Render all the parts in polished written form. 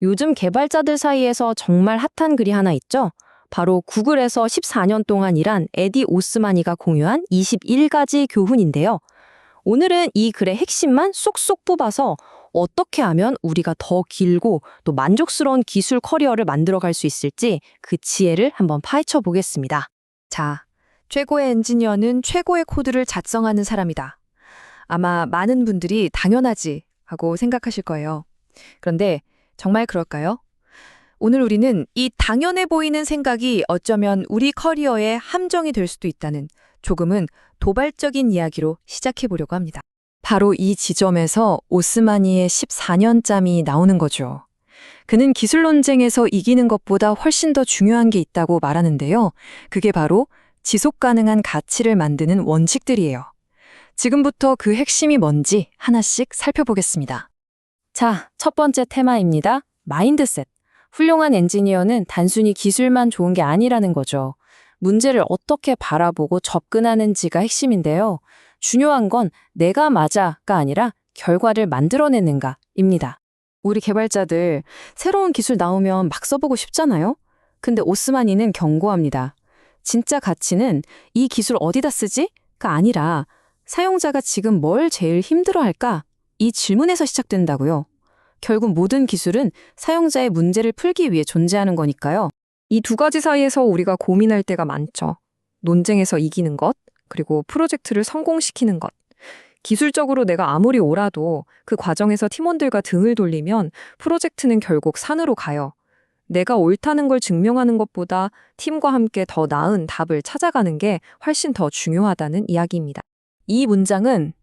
요즘 개발자들 사이에서 정말 핫한 글이 하나 있죠? 바로 구글에서 14년 동안 일한 에디 오스마니가 공유한 21가지 교훈인데요. 오늘은 이 글의 핵심만 쏙쏙 뽑아서 어떻게 하면 우리가 더 길고 또 만족스러운 기술 커리어를 만들어갈 수 있을지 그 지혜를 한번 파헤쳐 보겠습니다. 자, 최고의 엔지니어는 최고의 코드를 작성하는 사람이다. 아마 많은 분들이 당연하지 하고 생각하실 거예요. 그런데 정말 그럴까요? 오늘 우리는 이 당연해 보이는 생각이 어쩌면 우리 커리어의 함정이 될 수도 있다는 조금은 도발적인 이야기로 시작해 보려고 합니다. 바로 이 지점에서 오스마니의 14년짬이 나오는 거죠. 그는 기술 논쟁에서 이기는 것보다 훨씬 더 중요한 게 있다고 말하는데요. 그게 바로 지속 가능한 가치를 만드는 원칙들이에요. 지금부터 그 핵심이 뭔지 하나씩 살펴보겠습니다. 자, 첫 번째 테마입니다. 마인드셋. 훌륭한 엔지니어는 단순히 기술만 좋은 게 아니라는 거죠. 문제를 어떻게 바라보고 접근하는지가 핵심인데요. 중요한 건 내가 맞아가 아니라 결과를 만들어내는가입니다. 우리 개발자들 새로운 기술 나오면 막 써보고 싶잖아요? 근데 오스마니는 경고합니다. 진짜 가치는 이 기술 어디다 쓰지?가 아니라 사용자가 지금 뭘 제일 힘들어할까? 이 질문에서 시작된다고요. 결국 모든 기술은 사용자의 문제를 풀기 위해 존재하는 거니까요. 이 두 가지 사이에서 우리가 고민할 때가 많죠. 논쟁에서 이기는 것, 그리고 프로젝트를 성공시키는 것. 기술적으로 내가 아무리 옳아도 그 과정에서 팀원들과 등을 돌리면 프로젝트는 결국 산으로 가요. 내가 옳다는 걸 증명하는 것보다 팀과 함께 더 나은 답을 찾아가는 게 훨씬 더 중요하다는 이야기입니다. 이 문장은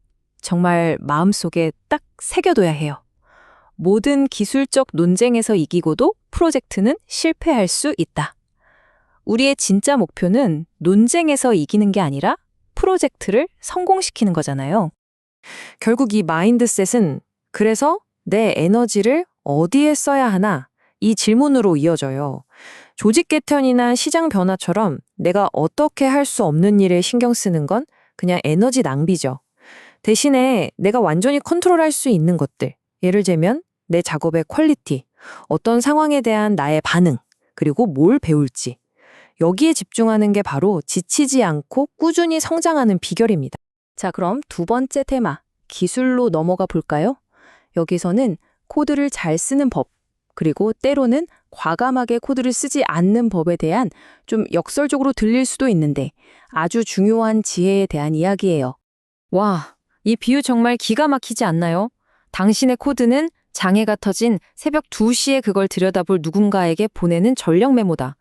정말 마음속에 딱 새겨둬야 해요. 모든 기술적 논쟁에서 이기고도 프로젝트는 실패할 수 있다. 우리의 진짜 목표는 논쟁에서 이기는 게 아니라 프로젝트를 성공시키는 거잖아요. 결국 이 마인드셋은 그래서 내 에너지를 어디에 써야 하나? 이 질문으로 이어져요. 조직 개편이나 시장 변화처럼 내가 어떻게 할 수 없는 일에 신경 쓰는 건 그냥 에너지 낭비죠. 대신에 내가 완전히 컨트롤할 수 있는 것들, 예를 들면 내 작업의 퀄리티, 어떤 상황에 대한 나의 반응, 그리고 뭘 배울지. 여기에 집중하는 게 바로 지치지 않고 꾸준히 성장하는 비결입니다. 자, 그럼 두 번째 테마, 기술로 넘어가 볼까요? 여기서는 코드를 잘 쓰는 법, 그리고 때로는 과감하게 코드를 쓰지 않는 법에 대한 좀 역설적으로 들릴 수도 있는데 아주 중요한 지혜에 대한 이야기예요. 와, 이 비유 정말 기가 막히지 않나요? 당신의 코드는 장애가 터진 새벽 2시에 그걸 들여다볼 누군가에게 보내는 전력 메모다.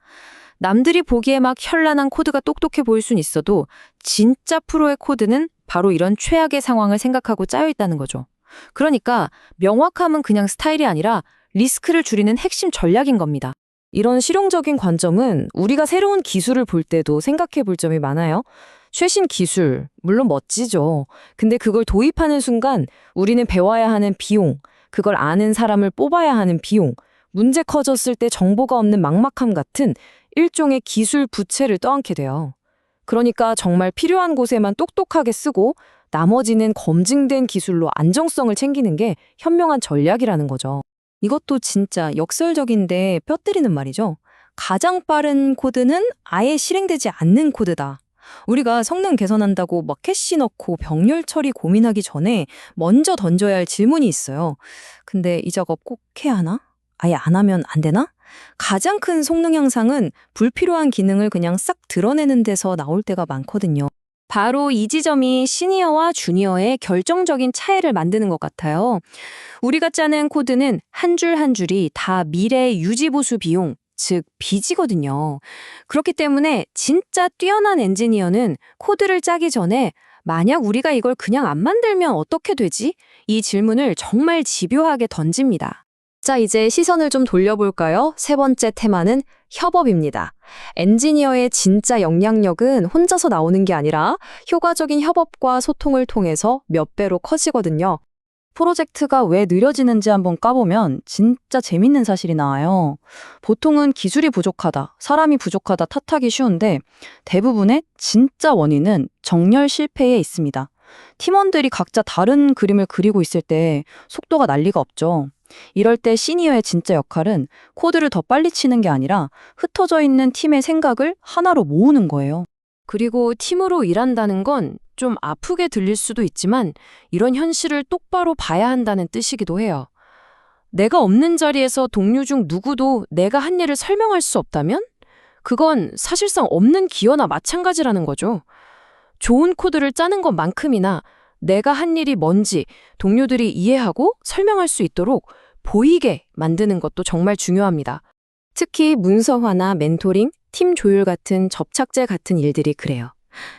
남들이 보기에 막 현란한 코드가 똑똑해 보일 순 있어도 진짜 프로의 코드는 바로 이런 최악의 상황을 생각하고 짜여 있다는 거죠. 그러니까 명확함은 그냥 스타일이 아니라 리스크를 줄이는 핵심 전략인 겁니다. 이런 실용적인 관점은 우리가 새로운 기술을 볼 때도 생각해 볼 점이 많아요. 최신 기술, 물론 멋지죠. 근데 그걸 도입하는 순간 우리는 배워야 하는 비용, 그걸 아는 사람을 뽑아야 하는 비용, 문제 커졌을 때 정보가 없는 막막함 같은 일종의 기술 부채를 떠안게 돼요. 그러니까 정말 필요한 곳에만 똑똑하게 쓰고 나머지는 검증된 기술로 안정성을 챙기는 게 현명한 전략이라는 거죠. 이것도 진짜 역설적인데 뼈 때리는 말이죠. 가장 빠른 코드는 아예 실행되지 않는 코드다. 우리가 성능 개선한다고 막 캐시 넣고 병렬 처리 고민하기 전에 먼저 던져야 할 질문이 있어요. 근데 이 작업 꼭 해야 하나? 아예 안 하면 안 되나? 가장 큰 성능 향상은 불필요한 기능을 그냥 싹 드러내는 데서 나올 때가 많거든요. 바로 이 지점이 시니어와 주니어의 결정적인 차이를 만드는 것 같아요. 우리가 짜는 코드는 한 줄 한 줄이 다 미래 유지보수 비용, 즉 빚이거든요. 그렇기 때문에 진짜 뛰어난 엔지니어는 코드를 짜기 전에 만약 우리가 이걸 그냥 안 만들면 어떻게 되지? 이 질문을 정말 집요하게 던집니다. 자, 이제 시선을 좀 돌려볼까요? 세 번째 테마는 협업입니다. 엔지니어의 진짜 역량력은 혼자서 나오는 게 아니라 효과적인 협업과 소통을 통해서 몇 배로 커지거든요. 프로젝트가 왜 느려지는지 한번 까보면 진짜 재밌는 사실이 나와요. 보통은 기술이 부족하다, 사람이 부족하다 탓하기 쉬운데 대부분의 진짜 원인은 정렬 실패에 있습니다. 팀원들이 각자 다른 그림을 그리고 있을 때 속도가 난리가 없죠. 이럴 때 시니어의 진짜 역할은 코드를 더 빨리 치는 게 아니라 흩어져 있는 팀의 생각을 하나로 모으는 거예요. 그리고 팀으로 일한다는 건 좀 아프게 들릴 수도 있지만 이런 현실을 똑바로 봐야 한다는 뜻이기도 해요. 내가 없는 자리에서 동료 중 누구도 내가 한 일을 설명할 수 없다면 그건 사실상 없는 기여나 마찬가지라는 거죠. 좋은 코드를 짜는 것만큼이나 내가 한 일이 뭔지 동료들이 이해하고 설명할 수 있도록 보이게 만드는 것도 정말 중요합니다. 특히 문서화나 멘토링, 팀 조율 같은 접착제 같은 일들이 그래요.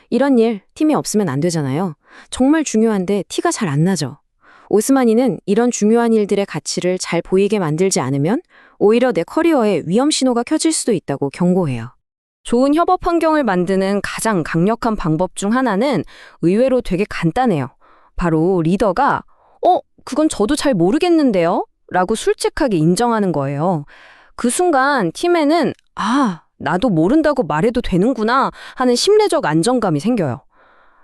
이런 일 팀에 없으면 안 되잖아요. 정말 중요한데 티가 잘 안 나죠. 오스마니는 이런 중요한 일들의 가치를 잘 보이게 만들지 않으면 오히려 내 커리어에 위험 신호가 켜질 수도 있다고 경고해요. 좋은 협업 환경을 만드는 가장 강력한 방법 중 하나는 의외로 되게 간단해요. 바로 리더가 그건 저도 잘 모르겠는데요? 라고 솔직하게 인정하는 거예요. 그 순간 팀에는 나도 모른다고 말해도 되는구나 하는 심리적 안정감이 생겨요.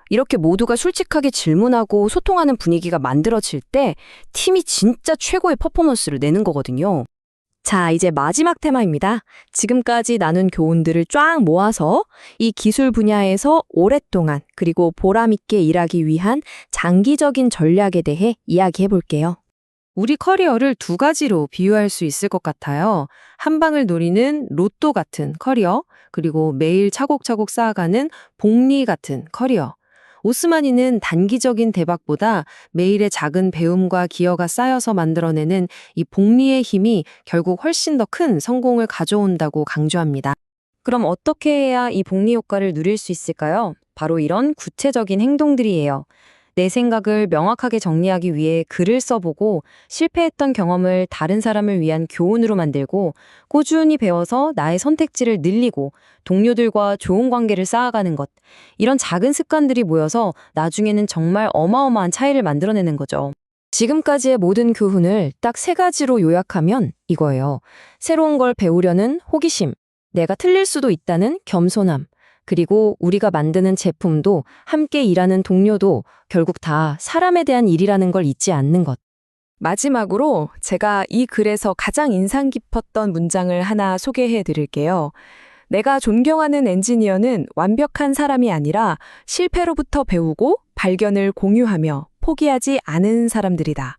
이렇게 모두가 솔직하게 질문하고 소통하는 분위기가 만들어질 때 팀이 진짜 최고의 퍼포먼스를 내는 거거든요. 자, 이제 마지막 테마입니다. 지금까지 나눈 교훈들을 쫙 모아서 이 기술 분야에서 오랫동안 그리고 보람있게 일하기 위한 장기적인 전략에 대해 이야기해 볼게요. 우리 커리어를 두 가지로 비유할 수 있을 것 같아요. 한 방을 노리는 로또 같은 커리어, 그리고 매일 차곡차곡 쌓아가는 복리 같은 커리어. 오스마니는 단기적인 대박보다 매일의 작은 배움과 기여가 쌓여서 만들어내는 이 복리의 힘이 결국 훨씬 더 큰 성공을 가져온다고 강조합니다. 그럼 어떻게 해야 이 복리 효과를 누릴 수 있을까요? 바로 이런 구체적인 행동들이에요. 내 생각을 명확하게 정리하기 위해 글을 써보고 실패했던 경험을 다른 사람을 위한 교훈으로 만들고 꾸준히 배워서 나의 선택지를 늘리고 동료들과 좋은 관계를 쌓아가는 것. 이런 작은 습관들이 모여서 나중에는 정말 어마어마한 차이를 만들어내는 거죠. 지금까지의 모든 교훈을 딱 3가지로 요약하면 이거예요. 새로운 걸 배우려는 호기심, 내가 틀릴 수도 있다는 겸손함, 그리고 우리가 만드는 제품도 함께 일하는 동료도 결국 다 사람에 대한 일이라는 걸 잊지 않는 것. 마지막으로 제가 이 글에서 가장 인상 깊었던 문장을 하나 소개해 드릴게요. 내가 존경하는 엔지니어는 완벽한 사람이 아니라 실패로부터 배우고 발견을 공유하며 포기하지 않은 사람들이다.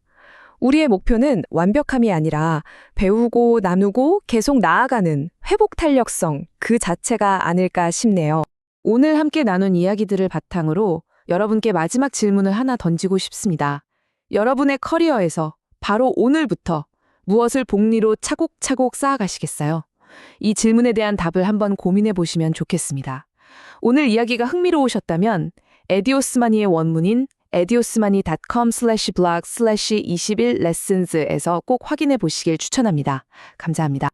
우리의 목표는 완벽함이 아니라 배우고 나누고 계속 나아가는 회복 탄력성 그 자체가 아닐까 싶네요. 오늘 함께 나눈 이야기들을 바탕으로 여러분께 마지막 질문을 하나 던지고 싶습니다. 여러분의 커리어에서 바로 오늘부터 무엇을 복리로 차곡차곡 쌓아가시겠어요? 이 질문에 대한 답을 한번 고민해 보시면 좋겠습니다. 오늘 이야기가 흥미로우셨다면 에디오스마니의 원문인 ediosmani.com/blog/21lessons에서 꼭 확인해 보시길 추천합니다. 감사합니다.